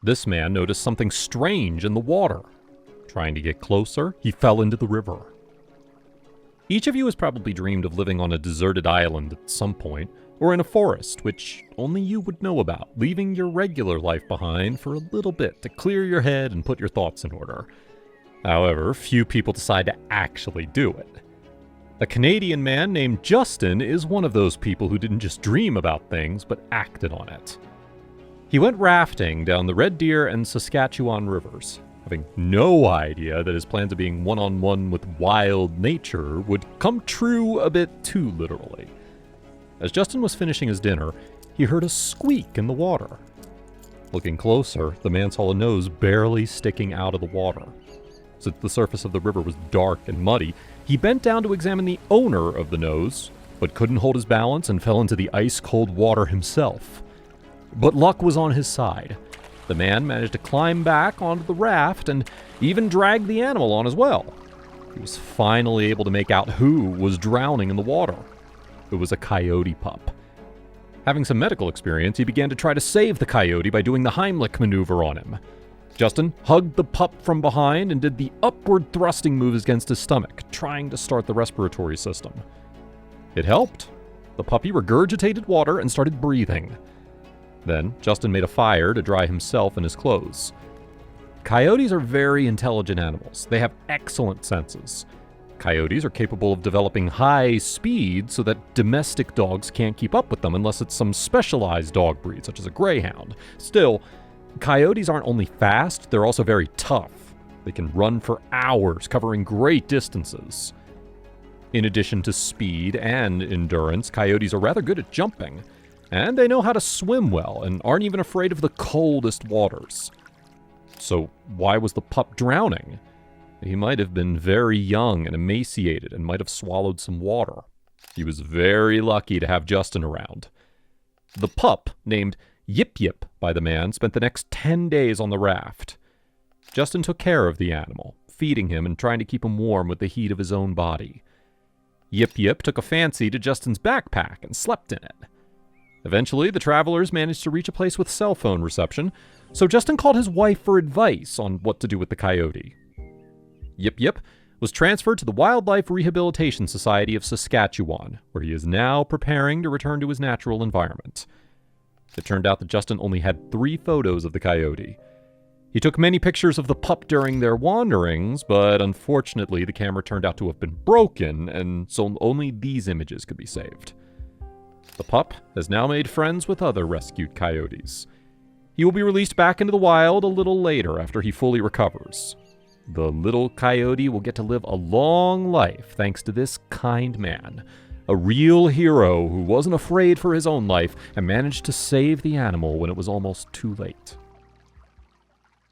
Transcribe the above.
This man noticed something strange in the water. Trying to get closer, he fell into the river. Each of you has probably dreamed of living on a deserted island at some point, or in a forest, which only you would know about, leaving your regular life behind for a little bit to clear your head and put your thoughts in order. However, few people decide to actually do it. A Canadian man named Justin is one of those people who didn't just dream about things, but acted on it. He went rafting down the Red Deer and Saskatchewan rivers, having no idea that his plans of being one-on-one with wild nature would come true a bit too literally. As Justin was finishing his dinner, he heard a squeak in the water. Looking closer, the man saw a nose barely sticking out of the water. Since the surface of the river was dark and muddy, he bent down to examine the owner of the nose, but couldn't hold his balance and fell into the ice-cold water himself. But luck was on his side. The man managed to climb back onto the raft and even dragged the animal on as well. He was finally able to make out who was drowning in the water. It was a coyote pup. Having some medical experience, he began to try to save the coyote by doing the Heimlich maneuver on him. Justin hugged the pup from behind and did the upward thrusting moves against his stomach, trying to start the respiratory system. It helped. The puppy regurgitated water and started breathing. Then, Justin made a fire to dry himself and his clothes. Coyotes are very intelligent animals. They have excellent senses. Coyotes are capable of developing high speed so that domestic dogs can't keep up with them unless it's some specialized dog breed, such as a greyhound. Still, coyotes aren't only fast, they're also very tough. They can run for hours, covering great distances. In addition to speed and endurance, coyotes are rather good at jumping. And they know how to swim well and aren't even afraid of the coldest waters. So why was the pup drowning? He might have been very young and emaciated and might have swallowed some water. He was very lucky to have Justin around. The pup, named Yip Yip by the man, spent the next 10 days on the raft. Justin took care of the animal, feeding him and trying to keep him warm with the heat of his own body. Yip Yip took a fancy to Justin's backpack and slept in it. Eventually, the travelers managed to reach a place with cell phone reception, so Justin called his wife for advice on what to do with the coyote. Yip Yip was transferred to the Wildlife Rehabilitation Society of Saskatchewan, where he is now preparing to return to his natural environment. It turned out that Justin only had 3 photos of the coyote. He took many pictures of the pup during their wanderings, but unfortunately the camera turned out to have been broken, and so only these images could be saved. The pup has now made friends with other rescued coyotes. He will be released back into the wild a little later after he fully recovers. The little coyote will get to live a long life thanks to this kind man, a real hero who wasn't afraid for his own life and managed to save the animal when it was almost too late.